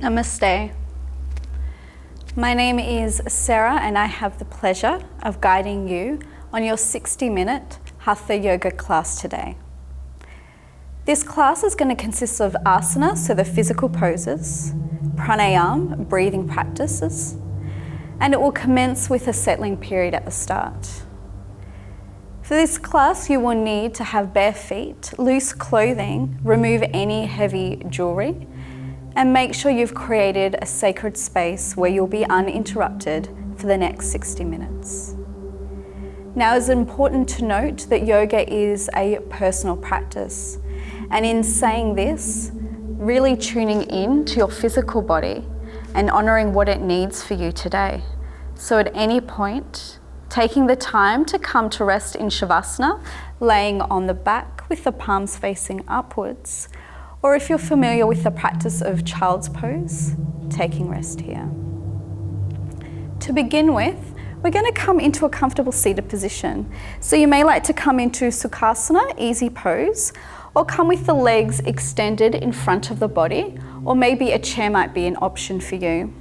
Namaste. My name is Sarah and I have the pleasure of guiding you on your 60-minute Hatha Yoga class today. This class is going to consist of asana, so the physical poses, pranayama, breathing practices, and it will commence with a settling period at the start. For this class, you will need to have bare feet, loose clothing, remove any heavy jewelry, and make sure you've created a sacred space where you'll be uninterrupted for the next 60 minutes. Now, it's important to note that yoga is a personal practice, and in saying this, really tuning in to your physical body and honouring what it needs for you today. So at any point, taking the time to come to rest in Shavasana, laying on the back with the palms facing upwards, or if you're familiar with the practice of child's pose, taking rest here. To begin with, we're going to come into a comfortable seated position. So you may like to come into Sukhasana, easy pose, or come with the legs extended in front of the body, or maybe a chair might be an option for you.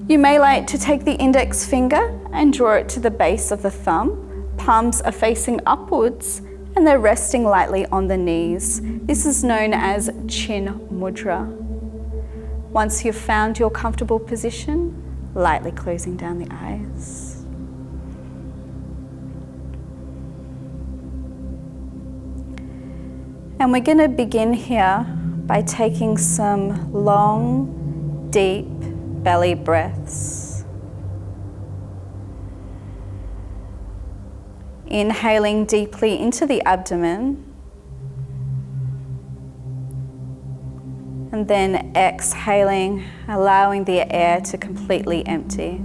You may like to take the index finger and draw it to the base of the thumb. Palms are facing upwards and they're resting lightly on the knees. This is known as Chin Mudra. Once you've found your comfortable position, lightly closing down the eyes. And we're going to begin here by taking some long, deep belly breaths. Inhaling deeply into the abdomen, and then exhaling, allowing the air to completely empty.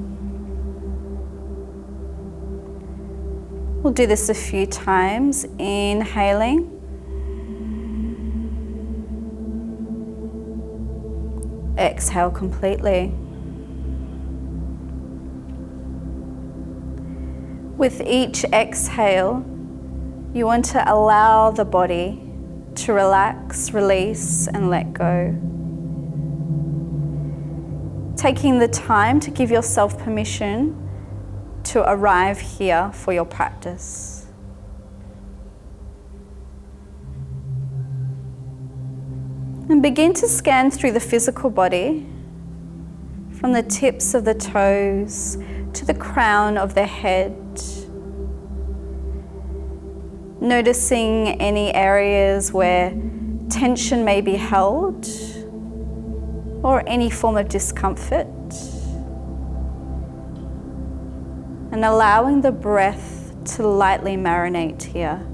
We'll do this a few times. Inhaling, exhale completely. With each exhale, you want to allow the body to relax, release, and let go. Taking the time to give yourself permission to arrive here for your practice. And begin to scan through the physical body, from the tips of the toes to the crown of the head, noticing any areas where tension may be held or any form of discomfort, and allowing the breath to lightly marinate here.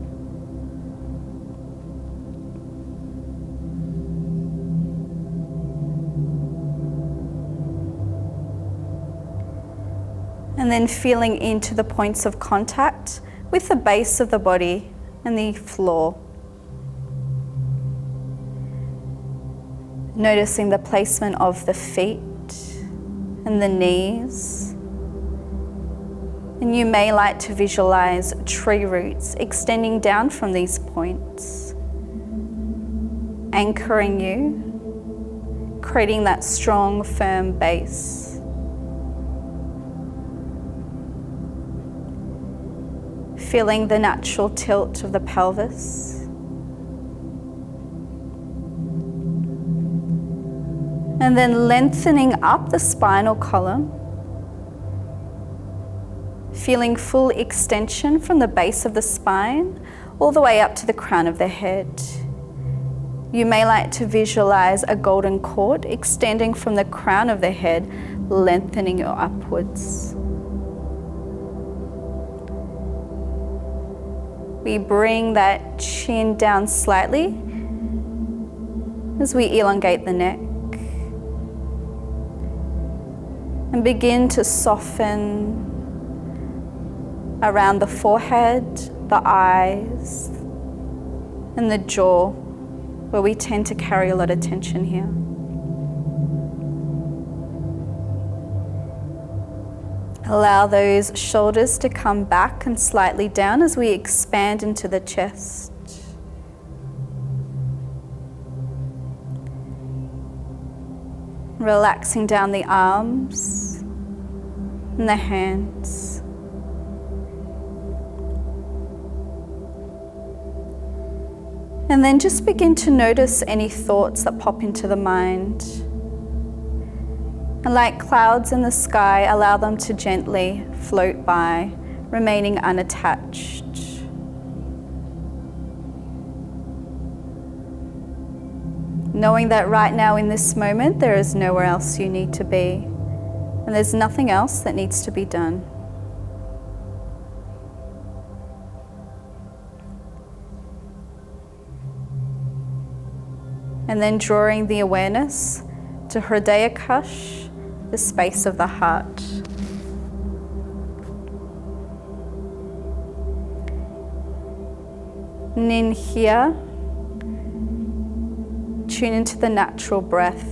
And then feeling into the points of contact with the base of the body and the floor. Noticing the placement of the feet and the knees. And you may like to visualize tree roots extending down from these points, anchoring you, creating that strong, firm base. Feeling the natural tilt of the pelvis. And then lengthening up the spinal column. Feeling full extension from the base of the spine all the way up to the crown of the head. You may like to visualize a golden cord extending from the crown of the head, lengthening you upwards. We bring that chin down slightly as we elongate the neck and begin to soften around the forehead, the eyes, and the jaw, where we tend to carry a lot of tension here. Allow those shoulders to come back and slightly down as we expand into the chest. Relaxing down the arms and the hands. And then just begin to notice any thoughts that pop into the mind. And like clouds in the sky, allow them to gently float by, remaining unattached. Knowing that right now in this moment, there is nowhere else you need to be, and there's nothing else that needs to be done. And then drawing the awareness to Hridaya Kush, the space of the heart. And in here, tune into the natural breath.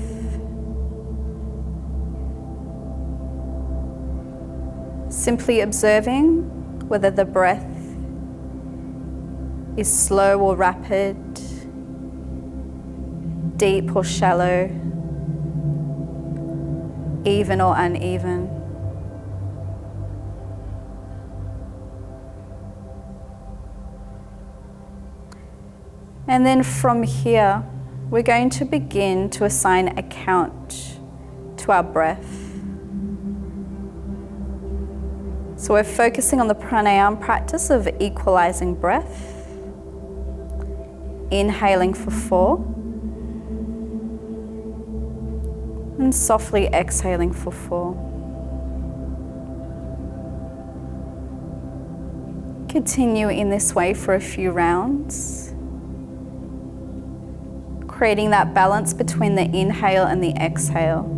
Simply observing whether the breath is slow or rapid, deep or shallow, even or uneven. And then from here, we're going to begin to assign a count to our breath. So we're focusing on the pranayama practice of equalizing breath. Inhaling for 4. And softly exhaling for 4. Continue in this way for a few rounds, creating that balance between the inhale and the exhale.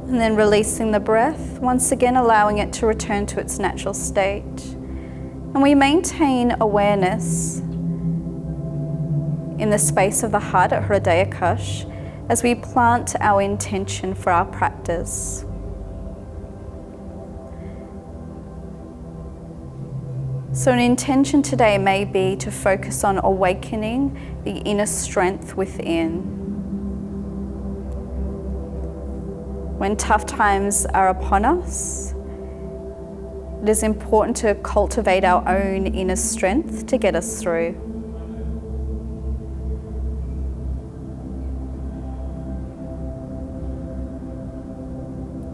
And then releasing the breath, once again allowing it to return to its natural state. And we maintain awareness in the space of the heart at Hridaya Kush as we plant our intention for our practice. So an intention today may be to focus on awakening the inner strength within. When tough times are upon us, it is important to cultivate our own inner strength to get us through.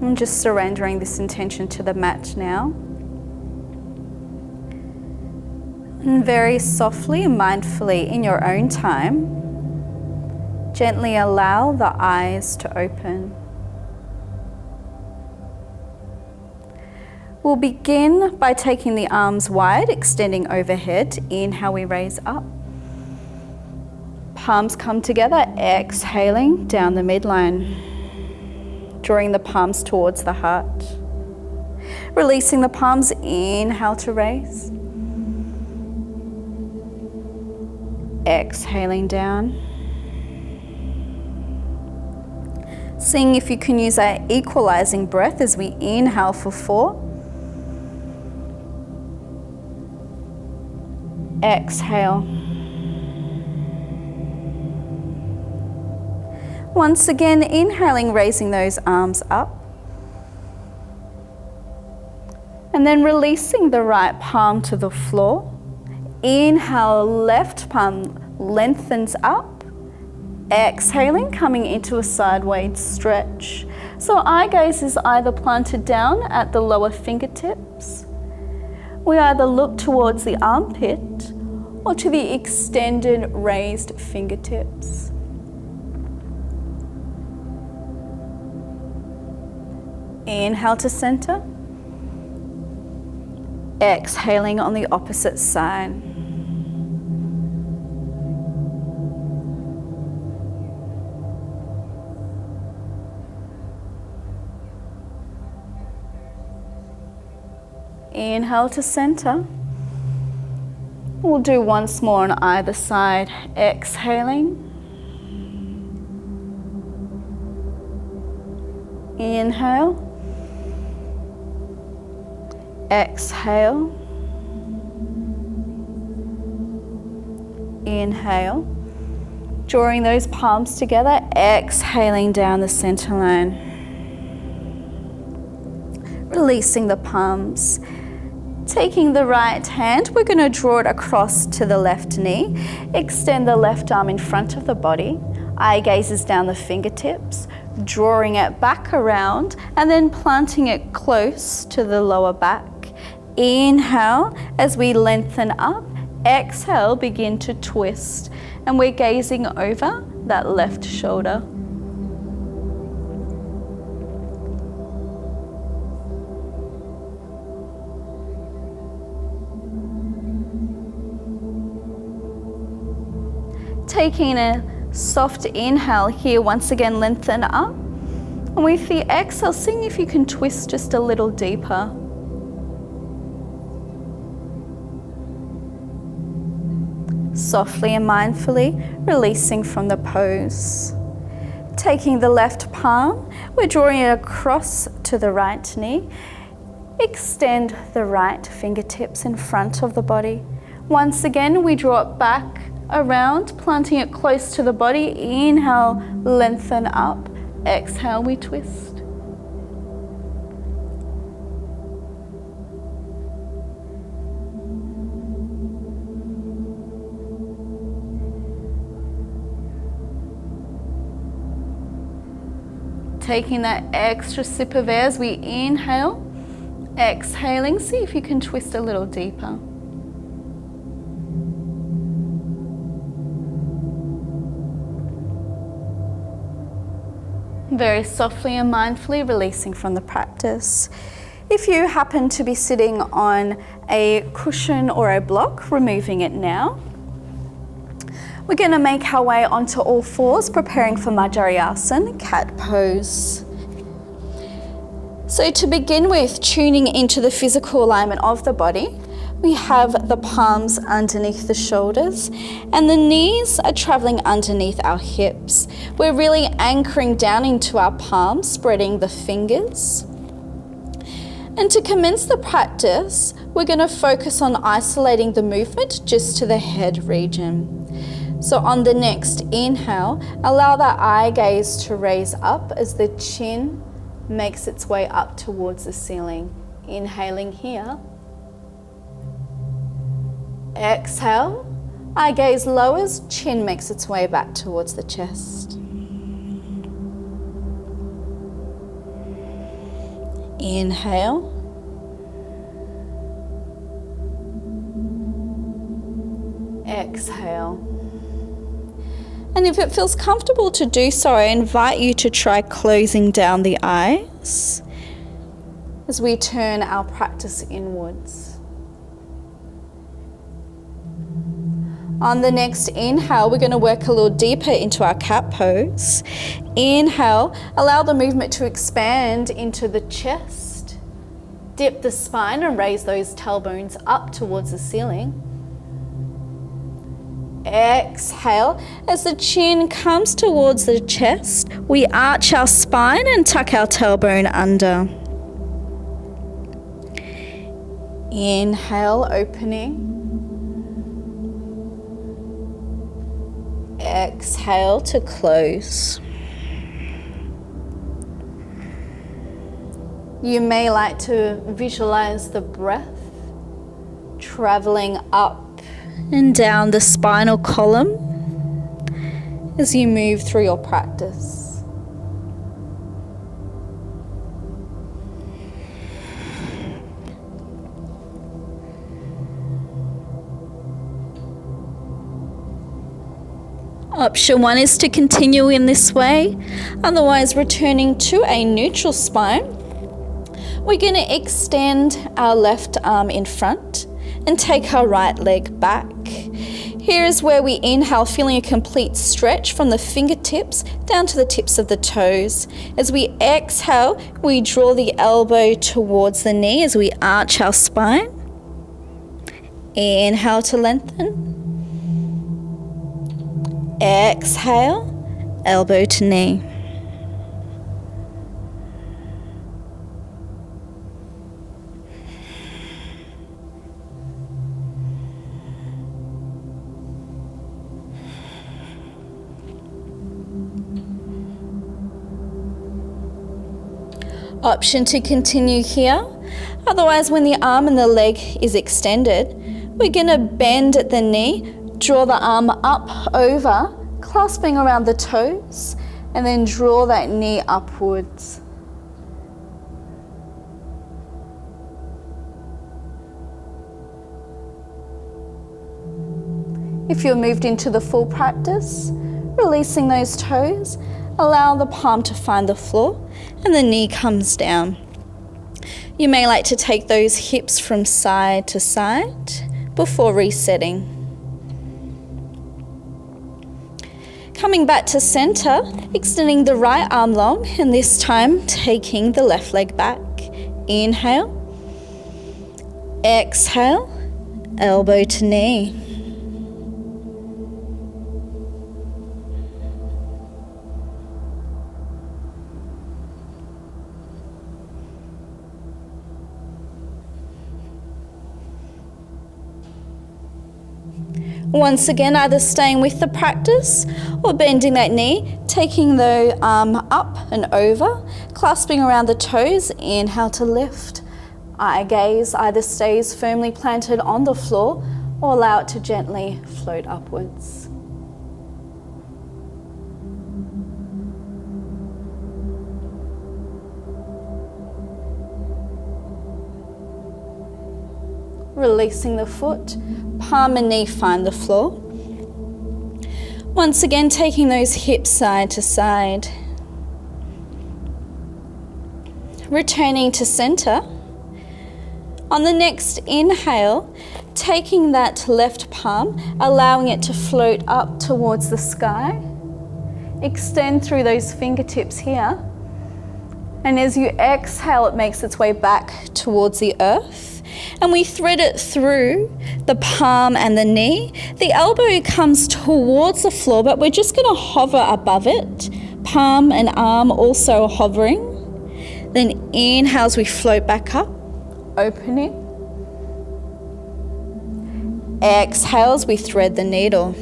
I'm just surrendering this intention to the mat now. And very softly and mindfully in your own time, gently allow the eyes to open. We'll begin by taking the arms wide, extending overhead. Inhale, we raise up. Palms come together, exhaling down the midline, drawing the palms towards the heart. Releasing the palms, inhale to raise. Exhaling down. Seeing if you can use our equalizing breath as we inhale for 4. Exhale. Once again, inhaling, raising those arms up. And then releasing the right palm to the floor. Inhale, left palm lengthens up. Exhaling, coming into a sideways stretch. So eye gaze is either planted down at the lower fingertips. We either look towards the armpit or to the extended raised fingertips. Inhale to center. Exhaling on the opposite side. Inhale to center. We'll do once more on either side. Exhaling. Inhale. Exhale. Inhale. Drawing those palms together, exhaling down the center line. Releasing the palms. Taking the right hand, we're going to draw it across to the left knee. Extend the left arm in front of the body. Eye gazes down the fingertips, drawing it back around and then planting it close to the lower back. Inhale as we lengthen up. Exhale, begin to twist. And we're gazing over that left shoulder. Taking a soft inhale here, once again lengthen up. And with the exhale, seeing if you can twist just a little deeper. Softly and mindfully releasing from the pose. Taking the left palm, we're drawing it across to the right knee. Extend the right fingertips in front of the body. Once again, we draw it back around, planting it close to the body. Inhale, lengthen up. Exhale, we twist. Taking that extra sip of air as we inhale, exhaling, see if you can twist a little deeper. Very softly and mindfully releasing from the practice. If you happen to be sitting on a cushion or a block, removing it now. We're going to make our way onto all fours, preparing for Madhyasana, cat pose. So to begin with, tuning into the physical alignment of the body, we have the palms underneath the shoulders and the knees are traveling underneath our hips. We're really anchoring down into our palms, spreading the fingers. And to commence the practice, we're going to focus on isolating the movement just to the head region. So on the next inhale, allow that eye gaze to raise up as the chin makes its way up towards the ceiling. Inhaling here. Exhale, eye gaze lowers, chin makes its way back towards the chest. Inhale. Exhale. And if it feels comfortable to do so, I invite you to try closing down the eyes as we turn our practice inwards. On the next inhale, we're going to work a little deeper into our cat pose. Inhale, allow the movement to expand into the chest. Dip the spine and raise those tailbones up towards the ceiling. Exhale, as the chin comes towards the chest, we arch our spine and tuck our tailbone under. Inhale, opening. Exhale to close. You may like to visualize the breath traveling up and down the spinal column as you move through your practice. Option 1 is to continue in this way, otherwise returning to a neutral spine. We're going to extend our left arm in front and take our right leg back. Here is where we inhale, feeling a complete stretch from the fingertips down to the tips of the toes. As we exhale, we draw the elbow towards the knee as we arch our spine. Inhale to lengthen. Exhale, elbow to knee. Option to continue here. Otherwise, when the arm and the leg is extended, we're going to bend at the knee, draw the arm up over, clasping around the toes, and then draw that knee upwards. If you're moved into the full practice, releasing those toes, allow the palm to find the floor and the knee comes down. You may like to take those hips from side to side before resetting. Coming back to center, extending the right arm long and this time taking the left leg back. Inhale, exhale, elbow to knee. Once again, either staying with the practice or bending that knee, taking the arm up and over, clasping around the toes. Inhale to lift. Eye gaze either stays firmly planted on the floor or allow it to gently float upwards. Releasing the foot, palm and knee find the floor. Once again, taking those hips side to side. Returning to center. On the next inhale, taking that left palm, allowing it to float up towards the sky. Extend through those fingertips here. And as you exhale, it makes its way back towards the earth. And we thread it through the palm and the knee. The elbow comes towards the floor, but we're just going to hover above it. Palm and arm also hovering. Then inhale as we float back up, opening. Exhale as we thread the needle.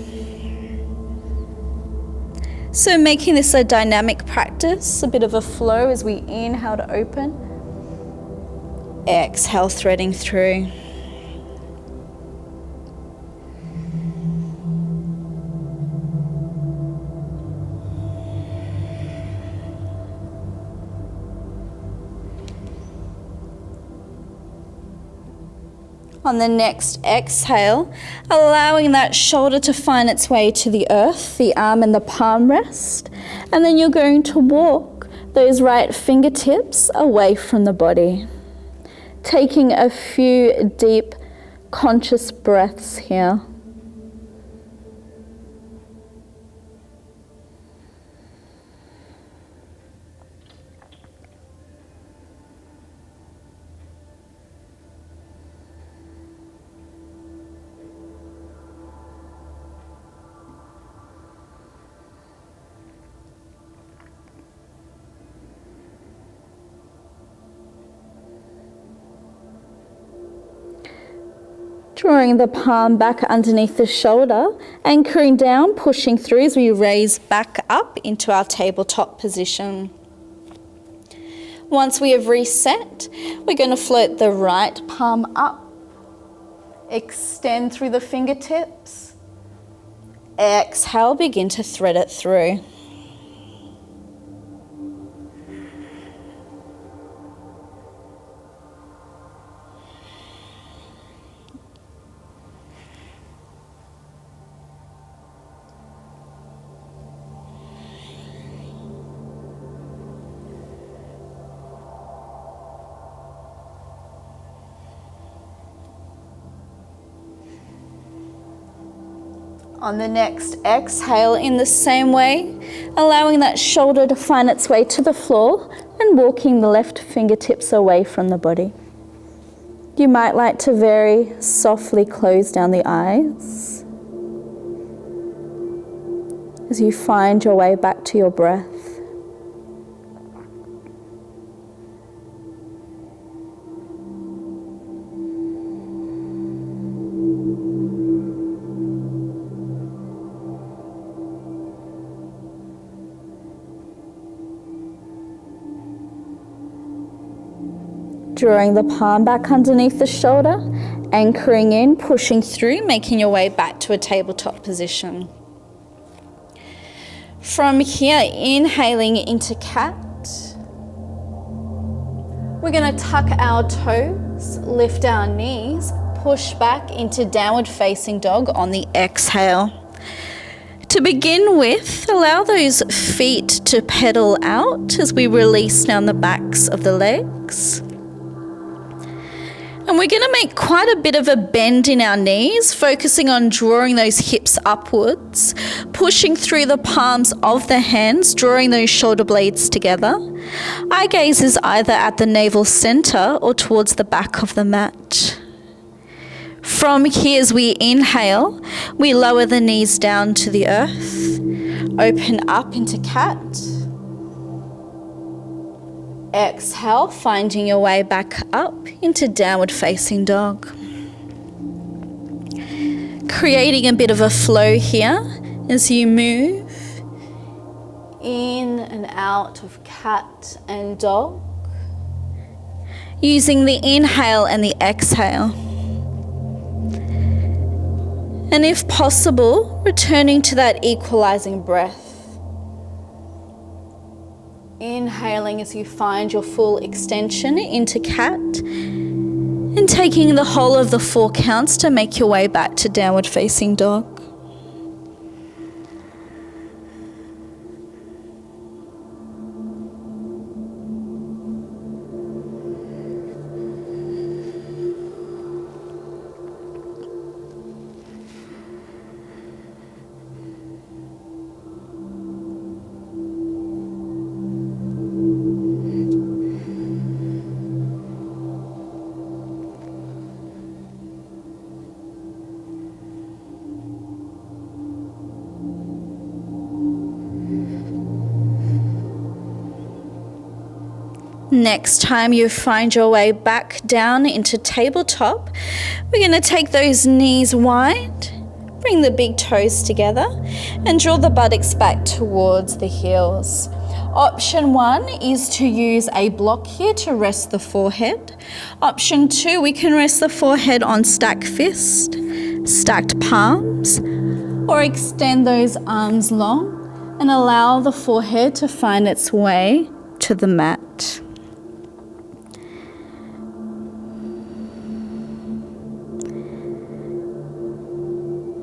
So making this a dynamic practice, a bit of a flow as we inhale to open. Exhale, threading through. On the next exhale, allowing that shoulder to find its way to the earth, the arm and the palm rest, and then you're going to walk those right fingertips away from the body. Taking a few deep, conscious breaths here. Drawing the palm back underneath the shoulder, anchoring down, pushing through as we raise back up into our tabletop position. Once we have reset, we're going to float the right palm up. Extend through the fingertips. Exhale, begin to thread it through. On the next exhale, in the same way, allowing that shoulder to find its way to the floor and walking the left fingertips away from the body. You might like to very softly close down the eyes as you find your way back to your breath. Drawing the palm back underneath the shoulder, anchoring in, pushing through, making your way back to a tabletop position. From here, inhaling into cat. We're going to tuck our toes, lift our knees, push back into downward facing dog on the exhale. To begin with, allow those feet to pedal out as we release down the backs of the legs. And we're going to make quite a bit of a bend in our knees, focusing on drawing those hips upwards, pushing through the palms of the hands, drawing those shoulder blades together. Eye gaze is either at the navel center or towards the back of the mat. From here, as we inhale, we lower the knees down to the earth, open up into cat. Exhale, finding your way back up into downward facing dog. Creating a bit of a flow here as you move in and out of cat and dog, using the inhale and the exhale. And if possible, returning to that equalizing breath. Inhaling as you find your full extension into cat, and taking the whole of the 4 counts to make your way back to downward facing dog. Next time you find your way back down into tabletop, we're going to take those knees wide, bring the big toes together, and draw the buttocks back towards the heels. Option 1 is to use a block here to rest the forehead. Option 2, we can rest the forehead on stacked fist, stacked palms, or extend those arms long and allow the forehead to find its way to the mat.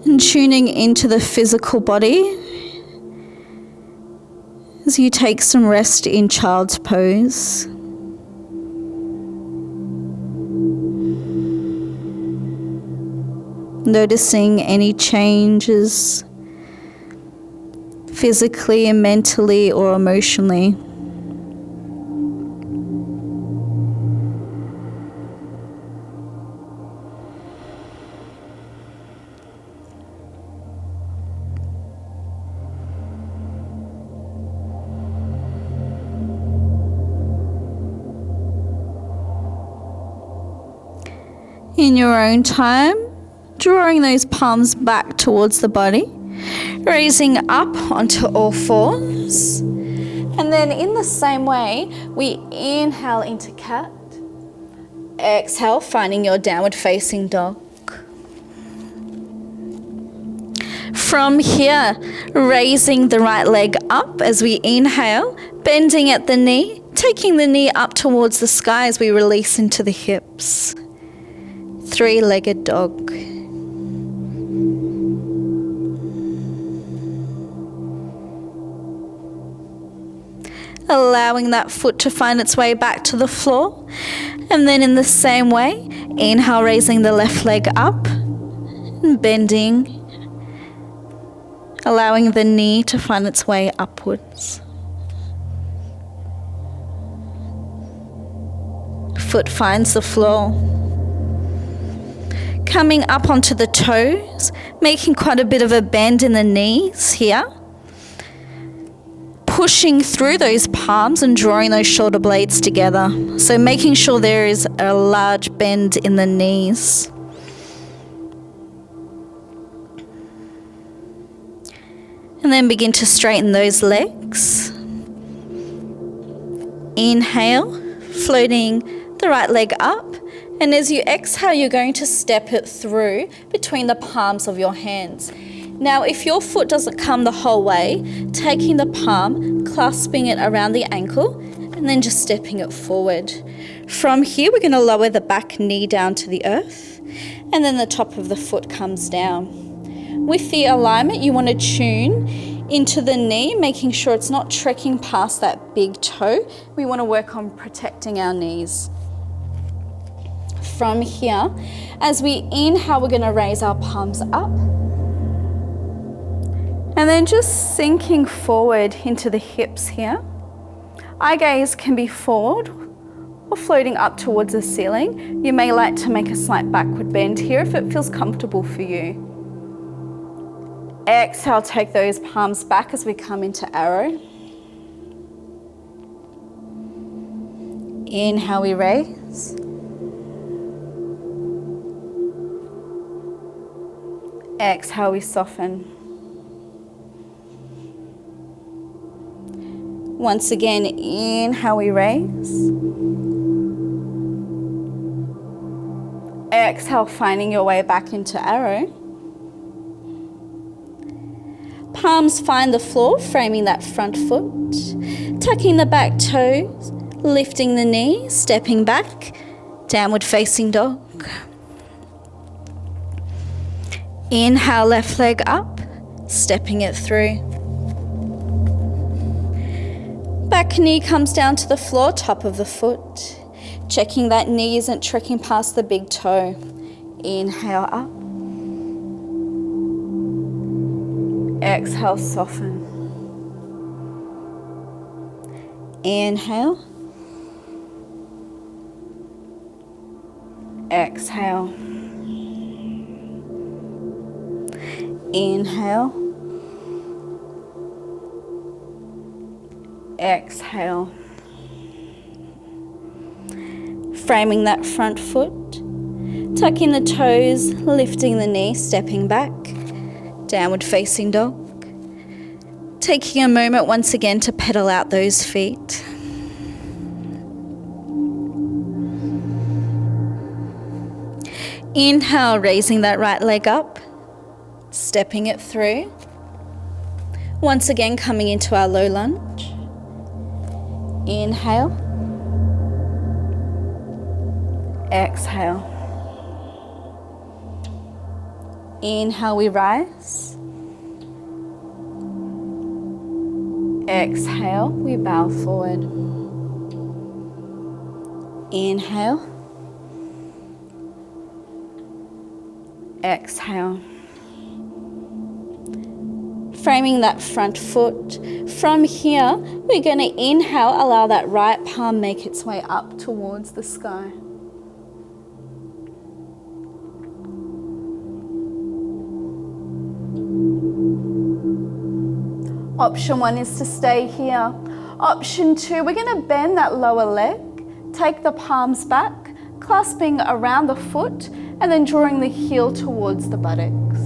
And tuning into the physical body as you take some rest in child's pose. Noticing any changes physically and mentally or emotionally. In your own time, drawing those palms back towards the body, raising up onto all fours. And then in the same way, we inhale into cat. Exhale, finding your downward facing dog. From here, raising the right leg up as we inhale, bending at the knee, taking the knee up towards the sky as we release into the hips. 3-legged dog. Allowing that foot to find its way back to the floor. And then in the same way, inhale, raising the left leg up and bending allowing the knee to find its way upwards. Foot finds the floor. Coming up onto the toes, making quite a bit of a bend in the knees here. Pushing through those palms and drawing those shoulder blades together. So making sure there is a large bend in the knees. And then begin to straighten those legs. Inhale, floating the right leg up, and as you exhale you're going to step it through between the palms of your hands. Now if your foot doesn't come the whole way, taking the palm, clasping it around the ankle, and then just stepping it forward. From here we're going to lower the back knee down to the earth, and then the top of the foot comes down. With the alignment you want to tune into the knee, making sure it's not trekking past that big toe. We want to work on protecting our knees. From here, as we inhale, we're going to raise our palms up. And then just sinking forward into the hips here. Eye gaze can be forward or floating up towards the ceiling. You may like to make a slight backward bend here if it feels comfortable for you. Exhale, take those palms back as we come into arrow. Inhale, we raise. Exhale, we soften. Once again, inhale, we raise. Exhale, finding your way back into arrow. Palms find the floor, framing that front foot. Tucking the back toes, lifting the knee, stepping back, downward facing dog. Inhale, left leg up, stepping it through. Back knee comes down to the floor, top of the foot. Checking that knee isn't trekking past the big toe. Inhale up. Exhale, soften. Inhale. Exhale. Inhale. Exhale. Framing that front foot, tucking the toes, lifting the knee, stepping back, downward facing dog. Taking a moment once again to pedal out those feet. Inhale, raising that right leg up, stepping it through. Once again, coming into our low lunge. Inhale. Exhale. Inhale, we rise. Exhale, we bow forward. Inhale. Exhale. Framing that front foot. From here, we're going to inhale, allow that right palm make its way up towards the sky. Option 1 is to stay here. Option 2, we're going to bend that lower leg, take the palms back, clasping around the foot, and then drawing the heel towards the buttocks.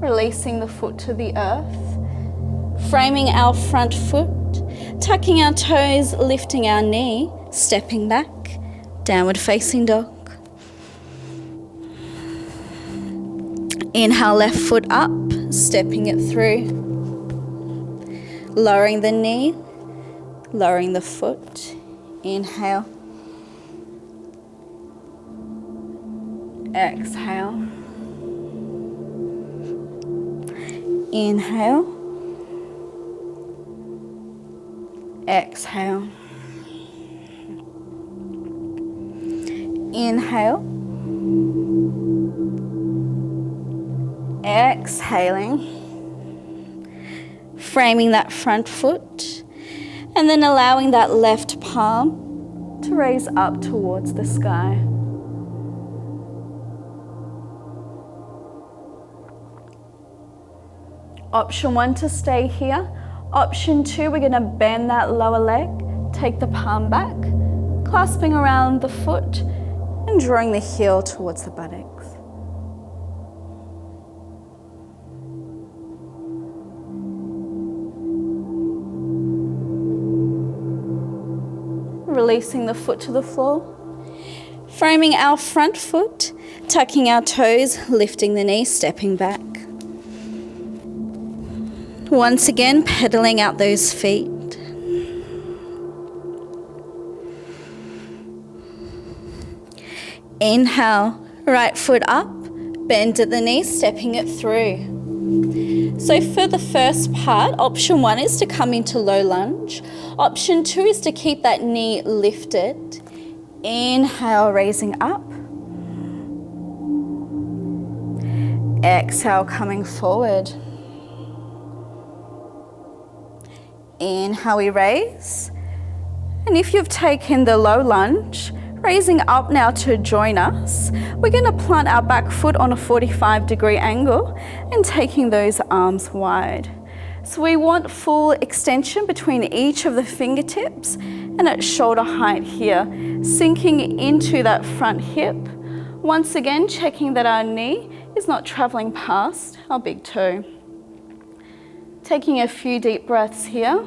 Releasing the foot to the earth, framing our front foot, tucking our toes, lifting our knee, stepping back, downward facing dog. Inhale, left foot up, stepping it through. Lowering the knee, lowering the foot. Inhale. Exhale. Inhale. Exhale. Inhale. Exhaling. Framing that front foot, and then allowing that left palm to raise up towards the sky. Option 1 to stay here. Option 2, we're going to bend that lower leg, take the palm back, clasping around the foot and drawing the heel towards the buttocks. Releasing the foot to the floor. Framing our front foot, tucking our toes, lifting the knees, stepping back. Once again, pedaling out those feet. Inhale, right foot up, bend at the knees, stepping it through. So for the first part, option 1 is to come into low lunge. Option 2 is to keep that knee lifted. Inhale, raising up. Exhale, coming forward. Inhale, we raise. And if you've taken the low lunge, raising up now to join us, we're going to plant our back foot on a 45-degree angle and taking those arms wide. So we want full extension between each of the fingertips and at shoulder height here, sinking into that front hip. Once again, checking that our knee is not traveling past our big toe. Taking a few deep breaths here.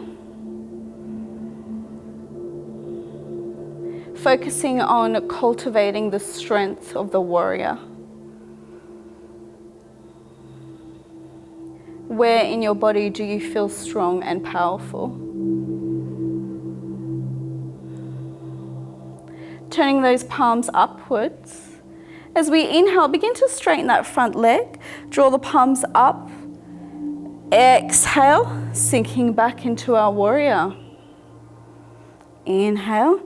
Focusing on cultivating the strength of the warrior. Where in your body do you feel strong and powerful? Turning those palms upwards. As we inhale, begin to straighten that front leg. Draw the palms up. Exhale, sinking back into our warrior. Inhale.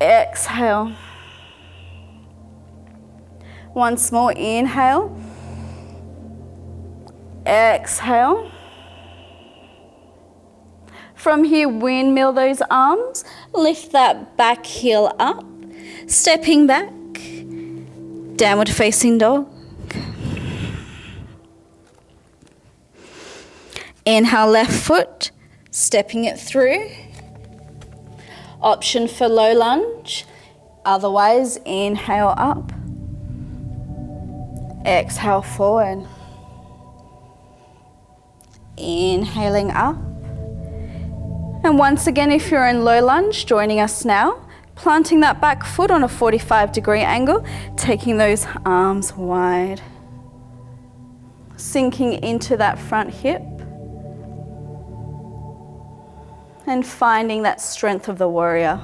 Exhale. Once more, inhale. Exhale. From here, windmill those arms. Lift that back heel up, stepping back. Downward facing dog. Inhale, left foot, stepping it through. Option for low lunge. Otherwise, inhale up. Exhale forward. Inhaling up. And once again, if you're in low lunge, joining us now, planting that back foot on a 45-degree angle, taking those arms wide. Sinking into that front hip. And finding that strength of the warrior.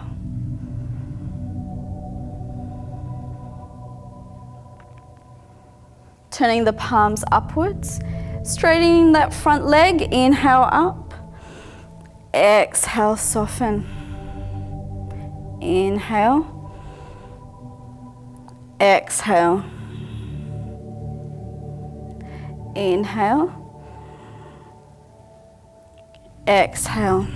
Turning the palms upwards, straightening that front leg, inhale up. Exhale, soften. Inhale. Exhale. Inhale. Exhale.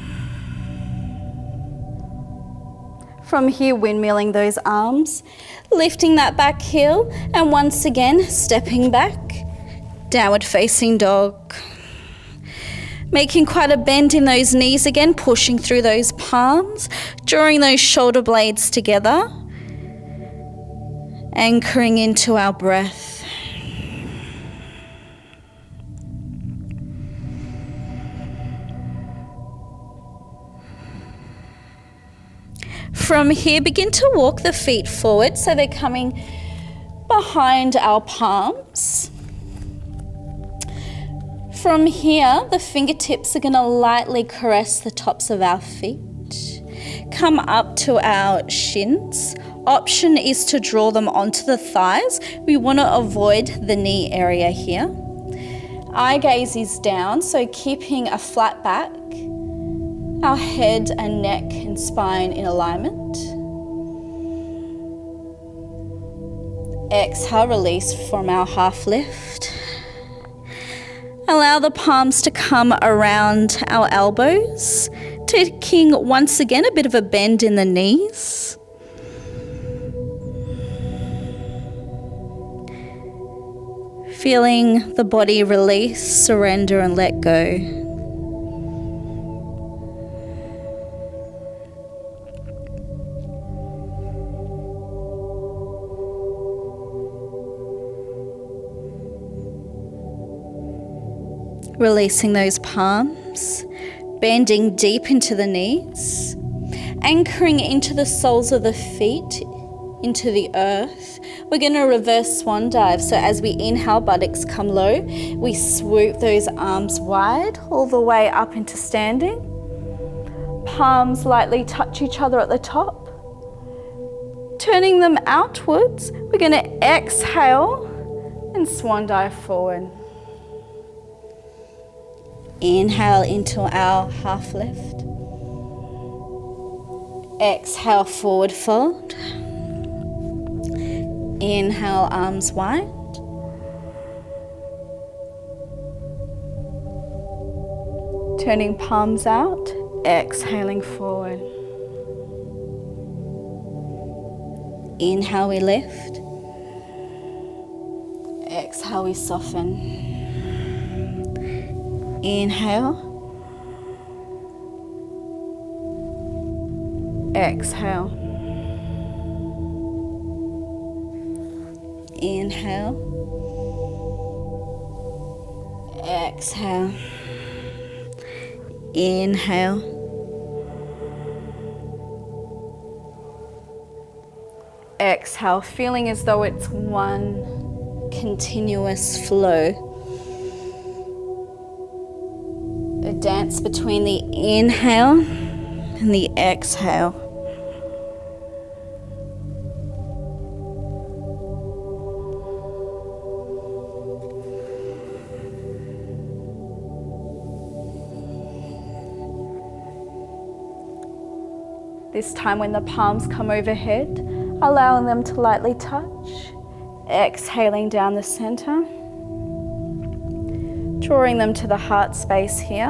From here, windmilling those arms, lifting that back heel, and once again, stepping back, downward facing dog. Making quite a bend in those knees again, pushing through those palms, drawing those shoulder blades together, anchoring into our breath. From here, begin to walk the feet forward so they're coming behind our palms. From here, the fingertips are going to lightly caress the tops of our feet. Come up to our shins. Option is to draw them onto the thighs. We want to avoid the knee area here. Eye gaze is down, so keeping a flat back. Our head and neck and spine in alignment. Exhale, release from our half lift. Allow the palms to come around our elbows, taking once again a bit of a bend in the knees. Feeling the body release, surrender and let go. Releasing those palms, bending deep into the knees, anchoring into the soles of the feet, into the earth. We're going to reverse swan dive. So as we inhale, buttocks come low. We swoop those arms wide all the way up into standing. Palms lightly touch each other at the top. Turning them outwards, we're going to exhale and swan dive forward. Inhale into our half lift. Exhale, forward fold. Inhale, arms wide. Turning palms out, exhaling forward. Inhale, we lift. Exhale, we soften. Inhale. Exhale. Inhale. Exhale. Inhale. Exhale, feeling as though it's one continuous flow. A dance between the inhale and the exhale. This time when the palms come overhead, allowing them to lightly touch, exhaling down the center. Drawing them to the heart space here,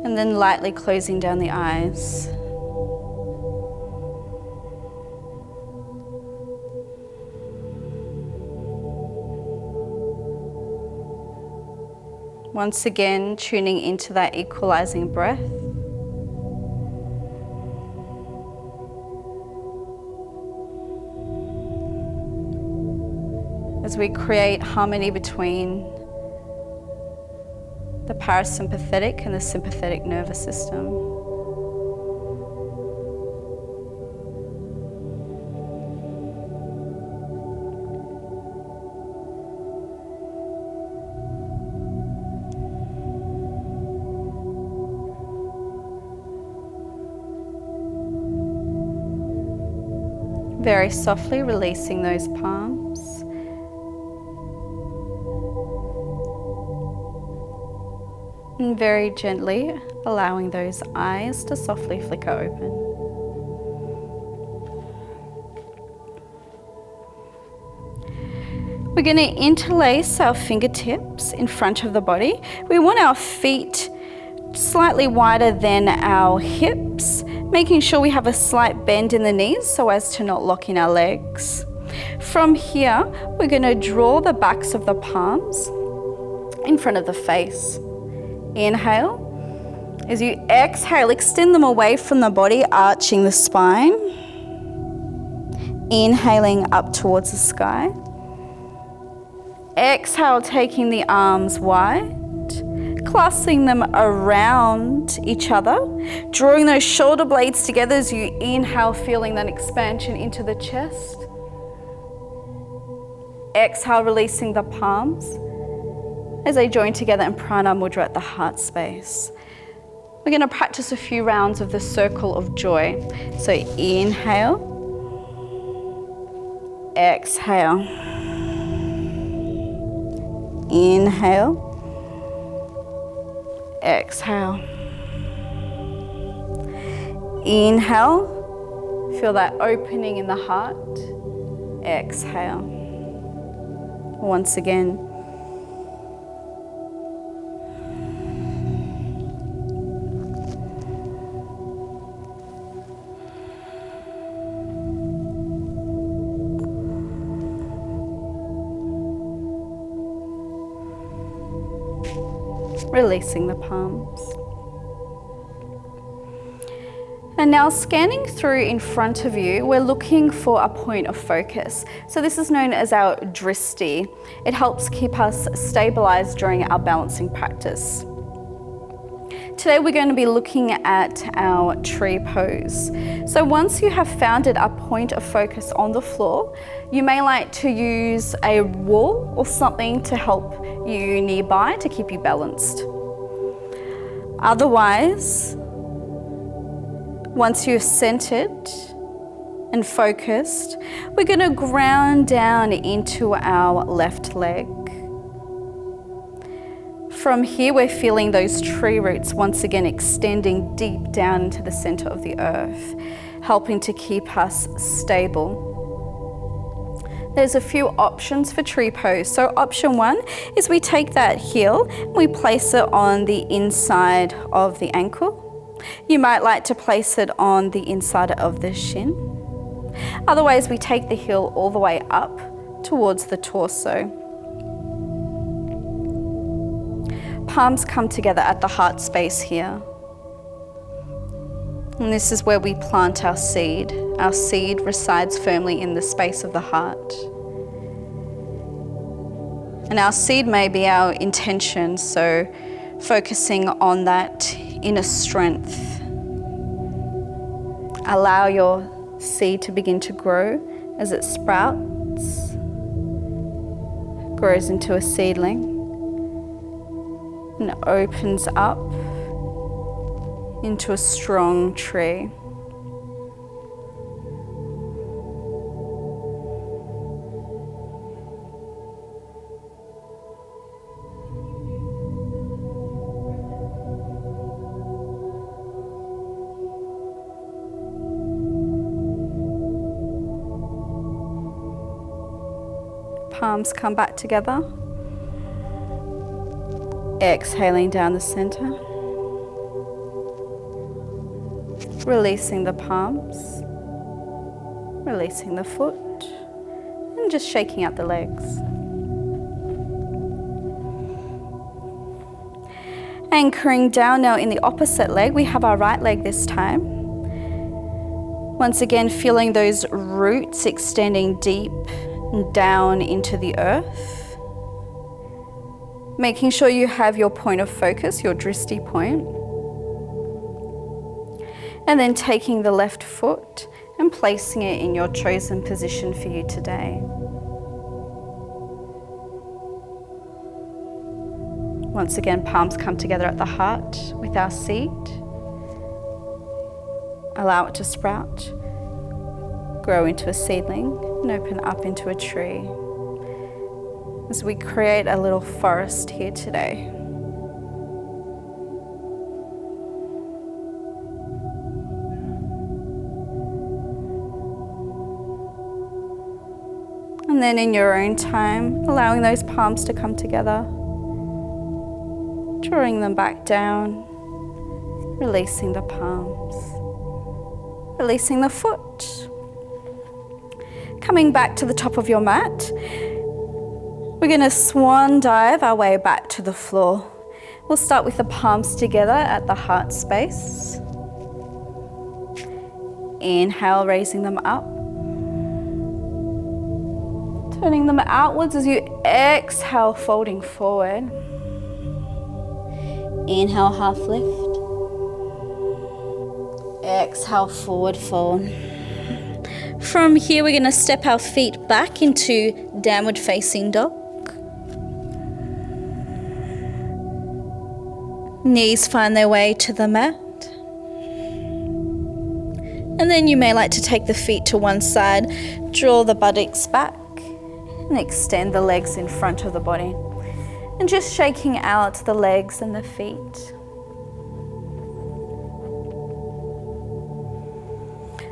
and then lightly closing down the eyes. Once again, tuning into that equalizing breath. As we create harmony between the parasympathetic and the sympathetic nervous system. Very softly releasing those palms. And very gently allowing those eyes to softly flicker open. We're going to interlace our fingertips in front of the body. We want our feet slightly wider than our hips, making sure we have a slight bend in the knees so as to not lock in our legs. From here, we're going to draw the backs of the palms in front of the face. Inhale. As you exhale, extend them away from the body, arching the spine. Inhaling up towards the sky. Exhale, taking the arms wide, clasping them around each other, drawing those shoulder blades together as you inhale, feeling that expansion into the chest. Exhale, releasing the palms as they join together in Prana Mudra at the heart space. We're going to practice a few rounds of the circle of joy. So inhale, exhale, inhale, exhale, inhale, feel that opening in the heart, exhale. Once again. Releasing the palms. And now scanning through in front of you, we're looking for a point of focus. So this is known as our dristi. It helps keep us stabilized during our balancing practice. Today we're going to be looking at our tree pose. So once you have found a point of focus on the floor, you may like to use a wall or something to help you nearby to keep you balanced. Otherwise, once you're centered and focused, we're going to ground down into our left leg. From here, we're feeling those tree roots once again extending deep down into the center of the earth, helping to keep us stable. There's a few options for tree pose. So option one is we take that heel, we place it on the inside of the ankle. You might like to place it on the inside of the shin. Otherwise, we take the heel all the way up towards the torso. Palms come together at the heart space here. And this is where we plant our seed. Our seed resides firmly in the space of the heart. And our seed may be our intention, so focusing on that inner strength. Allow your seed to begin to grow as it sprouts, grows into a seedling, and opens up into a strong tree. Palms come back together. Exhaling down the center. Releasing the palms. Releasing the foot. And just shaking out the legs. Anchoring down now in the opposite leg. We have our right leg this time. Once again, feeling those roots extending deep down into the earth. Making sure you have your point of focus, your dristi point. And then taking the left foot and placing it in your chosen position for you today. Once again, palms come together at the heart with our seed. Allow it to sprout, grow into a seedling, and open up into a tree. As we create a little forest here today. And then in your own time, allowing those palms to come together, drawing them back down, releasing the palms, releasing the foot. Coming back to the top of your mat, we're going to swan dive our way back to the floor. We'll start with the palms together at the heart space. Inhale, raising them up. Turning them outwards as you exhale, folding forward. Inhale, half lift. Exhale, forward fold. From here, we're going to step our feet back into downward facing dog. Knees find their way to the mat. And then you may like to take the feet to one side, draw the buttocks back, and extend the legs in front of the body. And just shaking out the legs and the feet.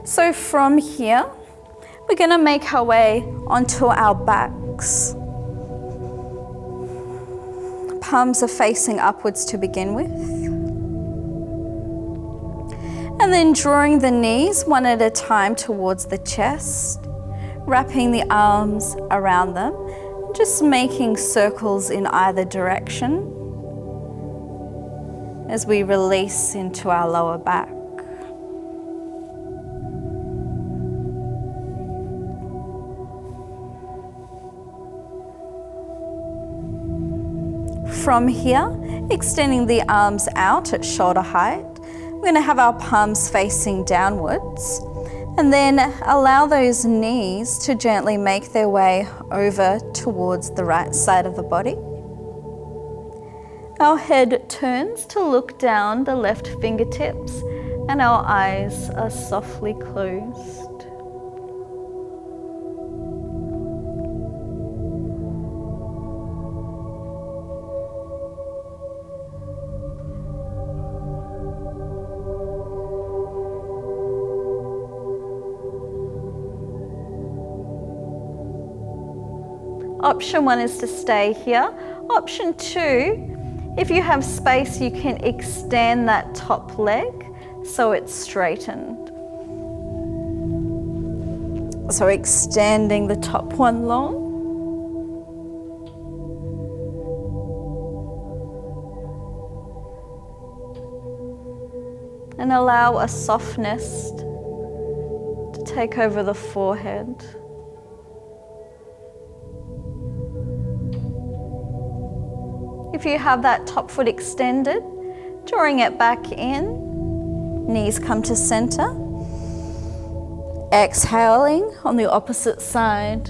So from here, We're going to make our way onto our backs. Palms are facing upwards to begin with. And then drawing the knees one at a time towards the chest, wrapping the arms around them, just making circles in either direction as we release into our lower back. From here, extending the arms out at shoulder height, we're going to have our palms facing downwards, and then allow those knees to gently make their way over towards the right side of the body. Our head turns to look down the left fingertips, and our eyes are softly closed. Option 1 is to stay here. Option 2, if you have space, you can extend that top leg so it's straightened. So extending the top one long. And allow a softness to take over the forehead. If you have that top foot extended, drawing it back in, knees come to center. Exhaling on the opposite side.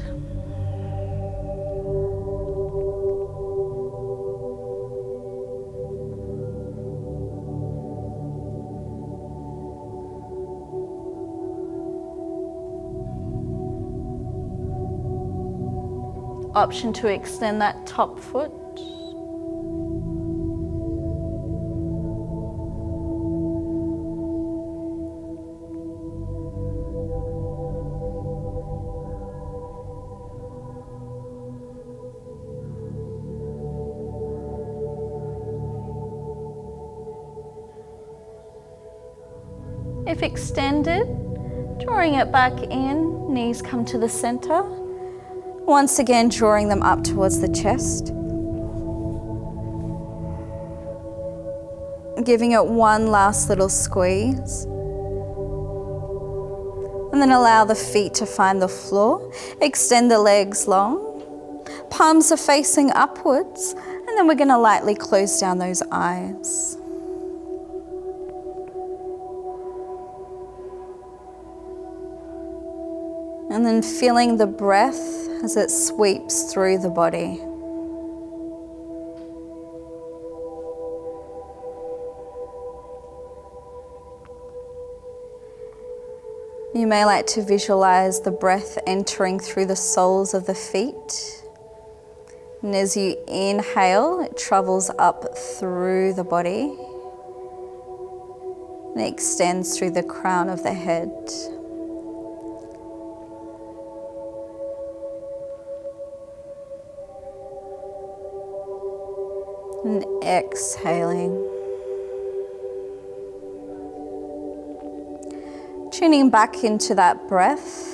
Option to extend that top foot. If extended, drawing it back in, knees come to the center. Once again, drawing them up towards the chest. Giving it one last little squeeze. And then allow the feet to find the floor. Extend the legs long. Palms are facing upwards. And then we're going to lightly close down those eyes. And then feeling the breath as it sweeps through the body. You may like to visualize the breath entering through the soles of the feet. And as you inhale, it travels up through the body and it extends through the crown of the head. And exhaling. Tuning back into that breath.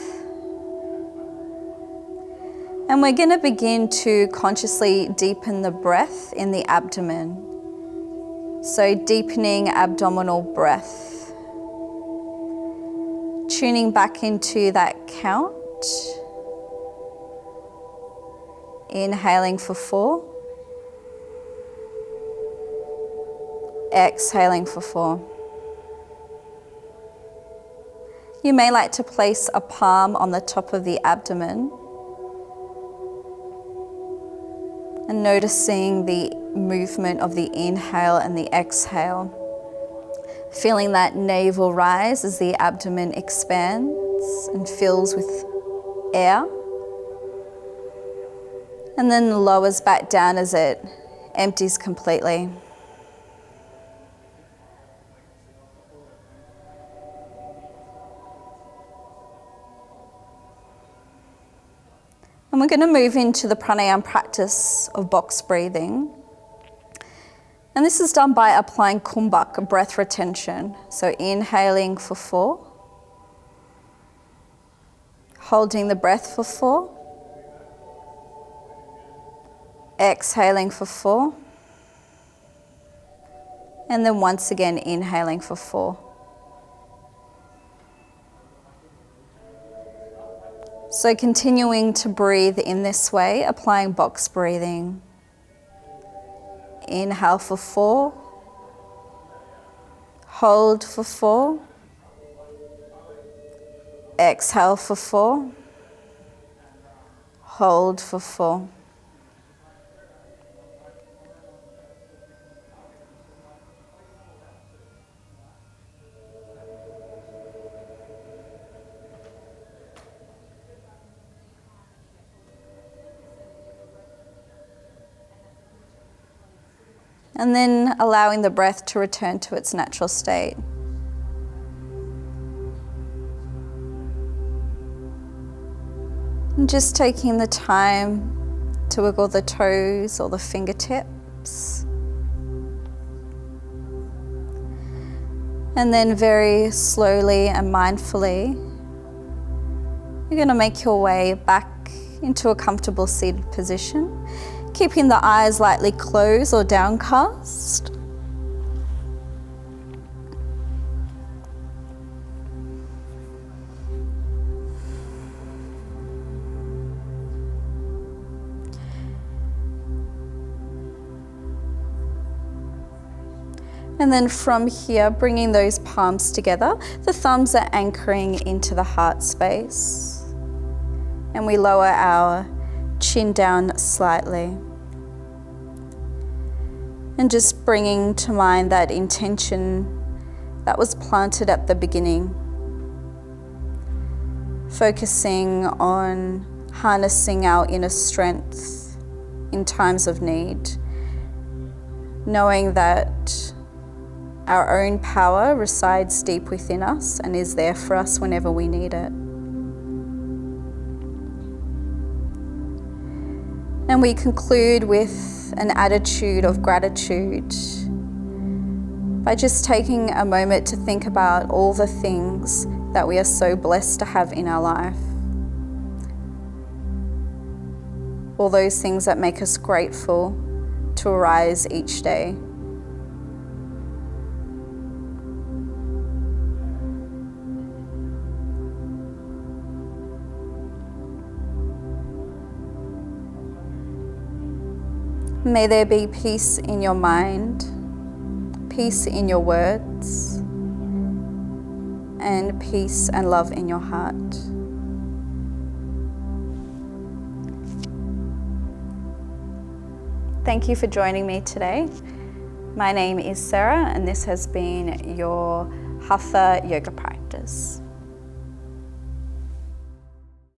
And we're going to begin to consciously deepen the breath in the abdomen. So deepening abdominal breath. Tuning back into that count. Inhaling for 4. Exhaling for 4. You may like to place a palm on the top of the abdomen and noticing the movement of the inhale and the exhale. Feeling that navel rise as the abdomen expands and fills with air. And then lowers back down as it empties completely. And we're going to move into the pranayama practice of box breathing. And this is done by applying kumbhak, breath retention. So inhaling for 4, holding the breath for 4, exhaling for 4, and then once again inhaling for 4. So continuing to breathe in this way, applying box breathing. Inhale for 4, hold for 4, exhale for 4, hold for 4. And then allowing the breath to return to its natural state. And just taking the time to wiggle the toes or the fingertips. And then very slowly and mindfully, you're going to make your way back into a comfortable seated position, keeping the eyes lightly closed or downcast. And then from here, bringing those palms together, the thumbs are anchoring into the heart space. And we lower our chin down slightly. And just bringing to mind that intention that was planted at the beginning. Focusing on harnessing our inner strength in times of need. Knowing that our own power resides deep within us and is there for us whenever we need it. And we conclude with an attitude of gratitude by just taking a moment to think about all the things that we are so blessed to have in our life. All those things that make us grateful to arise each day. May there be peace in your mind, peace in your words, and peace and love in your heart. Thank you for joining me today. My name is Sarah, and this has been your Hatha Yoga practice.